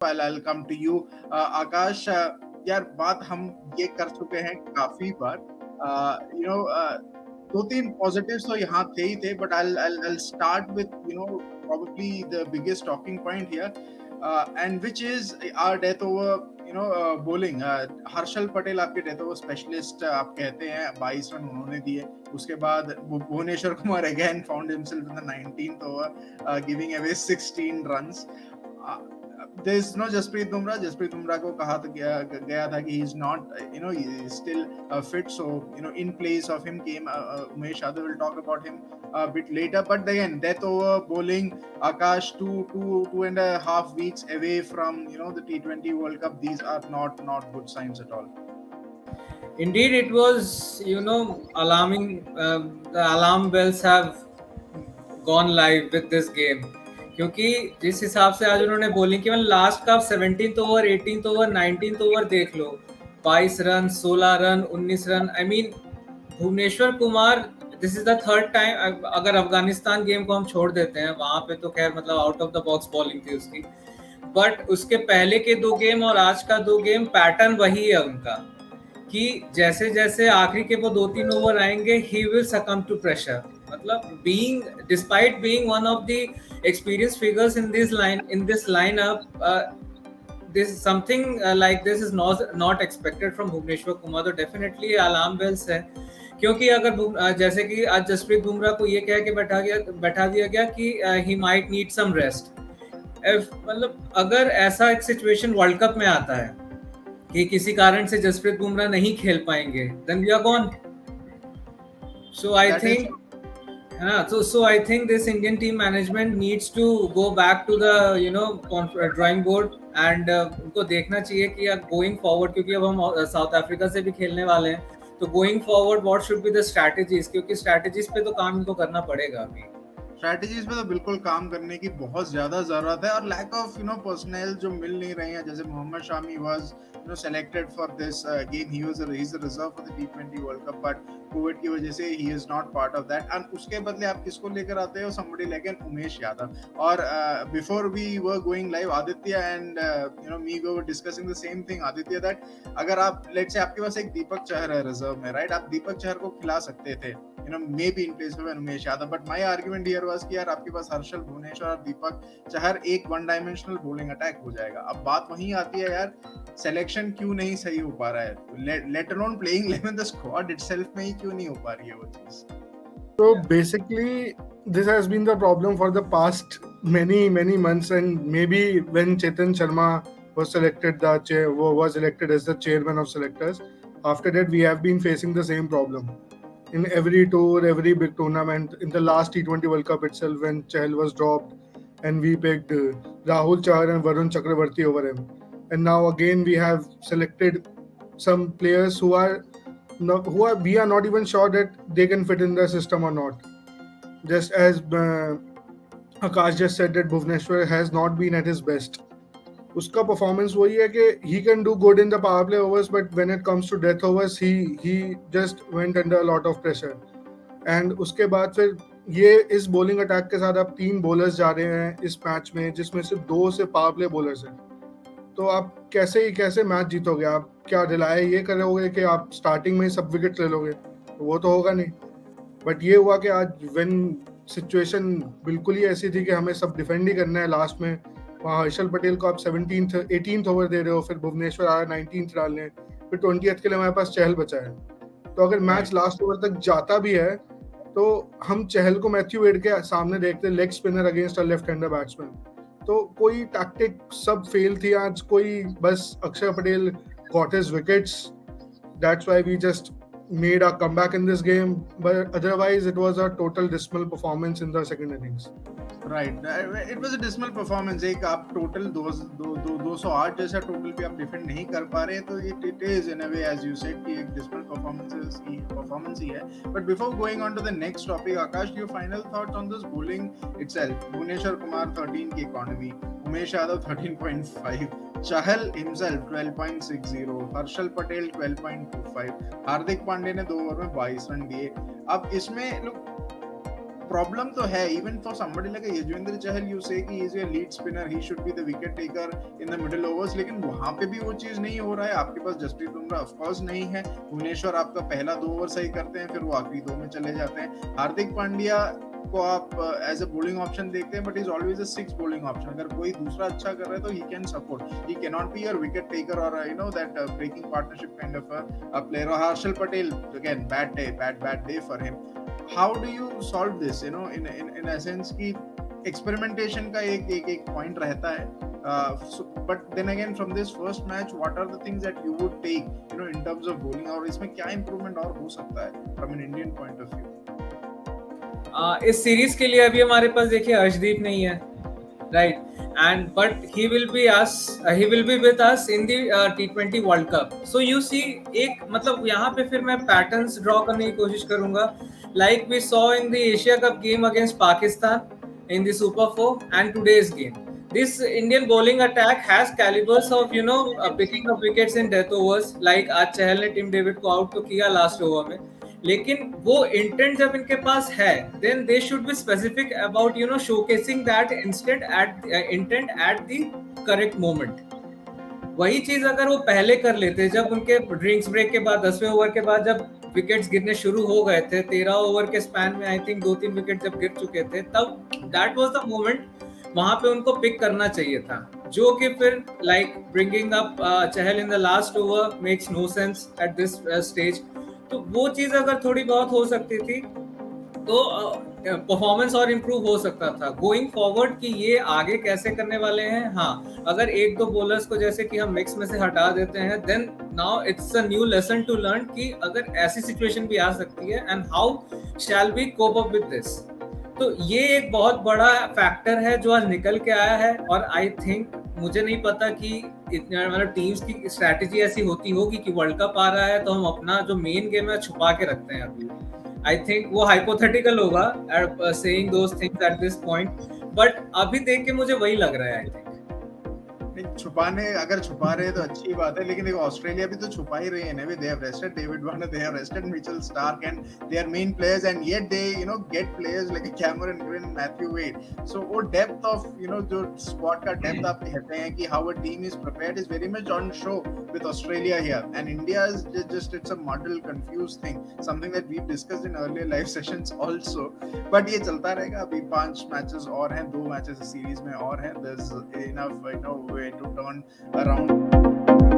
I'll come to you. आकाश, यार बात हम ये कर चुके हैं काफी बार, you know, दो तीन पॉजिटिव्स तो यहाँ थे ही थे, but I'll start with, you know, probably the biggest talking point here, and which is our death over, you know, bowling. Harshal Patel आपके डेथ ओवर स्पेशलिस्ट आप कहते हैं, 22 रन उन्होंने दिए. उसके बाद Bhuvneshwar Kumar again found himself in the 19th over, giving away 16 runs. There is no Jasprit Bumrah. Jasprit Bumrah को कहा गया था कि he is not, you know, he is still fit. So, you know, in place of him came Umesh Yadav. We'll talk about him a bit later. But again, death over bowling. Akash, two and a half weeks away from, you know, the T20 World Cup. These are not good signs at all. Indeed, it was, you know, alarming. The alarm bells have gone live with this game. क्योंकि जिस हिसाब से आज उन्होंने bowling की, मतलब last का 17th over, 18th over, 19th over देख लो, 22 run, 16 run, 19 run. I mean Bhuvneshwar Kumar, this is the third time. अगर अफगानिस्तान गेम को हम छोड़ देते हैं, वहां पे तो खैर मतलब out of the box bowling थी उसकी, बट उसके पहले के दो गेम और आज का दो गेम पैटर्न वही है उनका, कि जैसे जैसे आखिरी के वो 2-3 ओवर आएंगे, he will succumb to pressure. मतलब despite being one of the experienced figures in this lineup, this is something like this is not expected from Bhuvneshwar Kumar. तो definitely alarm bells है, क्योंकि अगर जैसे कि आज जसप्रीत बुमराह को ये कह के बैठा दिया गया कि he might need some rest. मतलब अगर ऐसा एक सिचुएशन वर्ल्ड कप में आता है कि किसी कारण से जसप्रीत बुमराह नहीं खेल पाएंगे, then we are gone. So I think I think this Indian team management needs to go back to the, you know, drawing board and उनको देखना चाहिए कि going forward, क्योंकि अब हम साउथ अफ्रीका से भी खेलने वाले हैं, तो going forward what should be the strategies, क्योंकि strategies पे तो काम इनको करना पड़ेगा. अभी स्ट्रैटेजीज पे तो बिल्कुल काम करने की बहुत ज्यादा जरूरत है, और lack of, you know, personal जो मिल नहीं रहे हैं. जैसे Mohammed Shami was, you know, selected for this game, he was a reserve for the T20 world cup, but covid की वजह से he is not part of that. And उसके बदले आप किसको लेकर आते हो? Somebody like an Umesh Yadav. और before we were going live, Aditya and, you know, me were discussing the same thing, Aditya, that अगर आप, लेट्स से आपके पास एक दीपक चहर है रिजर्व में, राइट, आप दीपक चहर को खिला सकते थे, you know, maybe in place of Umesh Yadav. But my argument here was कि यार आपके पास हर्षल, भुवनेश्वर और दीपक चहर एक वन डायमेंशनल बॉलिंग अटैक हो जाएगा. अब बात वहीं आती है यार, सिलेक्शन क्यों नहीं सही हो पा रहा है, let alone playing 11 the squad itself में ही क्यों नहीं हो पा रही है वो चीज. So basically this has been the problem for the past many months, and maybe when Chetan Sharma was elected as the chairman of selectors, after that we have been facing the same problem. In every tour, every big tournament, in the last T20 World Cup itself, when Chahal was dropped, and we picked Rahul Chahar and Varun Chakravarti over him. And now again we have selected some players who we are not even sure that they can fit in the system or not. Just as Akash just said that Bhuvneshwar has not been at his best. उसका performance वही है कि he can do good in the power play overs, but when it comes to death overs, he just went under a lot of pressure. And उसके बाद फिर ये इस bowling attack के साथ आप 3 बॉलर्स जा रहे हैं इस मैच में, जिसमें से 2 से पावर प्ले बॉलर्स हैं, तो आप कैसे मैच जीतोगे? आप क्या रिलाय ये करोगे कि आप स्टार्टिंग में सब विकेट ले लोगे? तो वो तो होगा नहीं. बट ये हुआ कि आज व्हेन सिचुएशन बिल्कुल ही ऐसी थी कि हमें सब डिफेंड ही करना है, लास्ट में वहाँ हर्षल पटेल को आप 18th ओवर दे रहे हो, फिर भुवनेश्वर आया 19th डालने, फिर 20th के लिए हमारे पास चहल बचा है. तो अगर मैच लास्ट ओवर तक जाता भी है तो हम चहल को मैथ्यू वेड के सामने देखते leg spinner against a left hander batsman. तो कोई टैक्टिक सब फेल थी आज, कोई बस Akshar Patel got his wickets, that's why we just made a comeback in this game, but otherwise it was a total dismal performance in the second innings. Right, it was a dismal performance. एक आप total 208 जैसा total भी आप defend नहीं कर पा रहे, तो it is in a way, as you said, कि एक dismal performance ही है. But before going on to the next topic, Akash, your final thoughts on this bowling itself. Bhuvneshwar Kumar 13 की economy, उमेश यादव 13.5, चहल himself 12.60, हर्षल पटेल 12.25, हार्दिक पांड्या ने 2 ओवर में 22 run दिए. अब इसमें लोग प्रॉब्लम तो है even for somebody like Yuzvendra Chahal you से कि is a lead spinner he should be the wicket taker in the middle overs, लेकिन वहां पे भी वो चीज नहीं हो रहा है। आपके पास जसप्रीत बुमराह ऑफ कोर्स नहीं है, भुवनेश्वर आपका पहला 2 ओवर सही करते हैं, फिर वो आखिरी 2 में चले जाते हैं। हार्दिक पांड्या को आप एज अ बोलिंग ऑप्शन देखते हैं, but is always a 6 bowling option. अगर कोई दूसरा अच्छा कर रहा है तो he can support, he can not be your wicket taker और you know that breaking partnership kind of a player. Harshal Patel again bad day for him. How do you solve this, you know, in a sense कि experimentation का एक point रहता है, but then again from this first match what are the things that you would take, you know, in terms of bowling, और इसमें क्या improvement और हो सकता है from an Indian point of view? इस सीरीज के लिए अभी हमारे पास देखिए अर्शदीप नहीं है, right, and but he will be with us in the T20 world cup. So you see एक मतलब यहाँ पे फिर मैं पैटर्न्स ड्रॉ करने की कोशिश करूंगा, like we saw in the Asia Cup game against Pakistan in the Super 4 and today's game. This Indian bowling attack has calibers of, you know, picking up wickets in death overs. Like आज चहल ने team David को out तो किया last over में, लेकिन वो intent जब इनके पास है, then they should be specific about, you know, showcasing that intent at the correct moment. वही चीज अगर वो पहले कर लेते, जब उनके ड्रिंक्स ब्रेक के बाद 10वें ओवर के बाद जब विकेट्स गिरने शुरू हो गए थे, 13 ओवर के स्पैन में आई थिंक 2-3 विकेट जब गिर चुके थे, तब दैट वाज द मोमेंट वहां पे उनको पिक करना चाहिए था, जो कि फिर like bringing up Chahal in the last over makes no sense at this stage. तो वो चीज अगर थोड़ी बहुत हो सकती थी तो परफॉर्मेंस और इम्प्रूव हो सकता था। गोइंग फॉरवर्ड कि ये आगे कैसे करने वाले हैं, हाँ अगर 1-2 बॉलर्स को जैसे कि हम मिक्स में से हटा देते हैं, then now it's a new lesson to learn कि अगर ऐसी सिचुएशन भी आ सकती है and how shall we cope up with this. तो ये एक बहुत बड़ा फैक्टर है जो आज निकल के आया है, और आई थिंक मुझे नहीं पता कि इतने मतलब टीम्स की स्ट्रैटेजी ऐसी होती होगी कि वर्ल्ड कप आ रहा है तो हम अपना जो मेन गेम है छुपा के रखते हैं अभी। आई थिंक वो हाइपोथेटिकल होगा saying those things at this point, but अभी देख के मुझे वही लग रहा है। आई थिंक अगर छुपा रहे तो अच्छी बात है, लेकिन देखो ऑस्ट्रेलिया भी तो छुपा ही रही है ना। They have rested David Warner, they have rested Mitchell Starc and their main players, and yet they, you know, get players like Cameron Green, Matthew Wade. So वो depth of, you know, जो squad का depth आप कहते हैं कि how a team is prepared is very much on show with Australia here, and India is just it's a muddled, confused thing, something that we've discussed in earlier live sessions also. But ये चलता रहेगा, अभी 5 matches और हैं, 2 matches series में और हैं, there's enough, you know, way to turn around.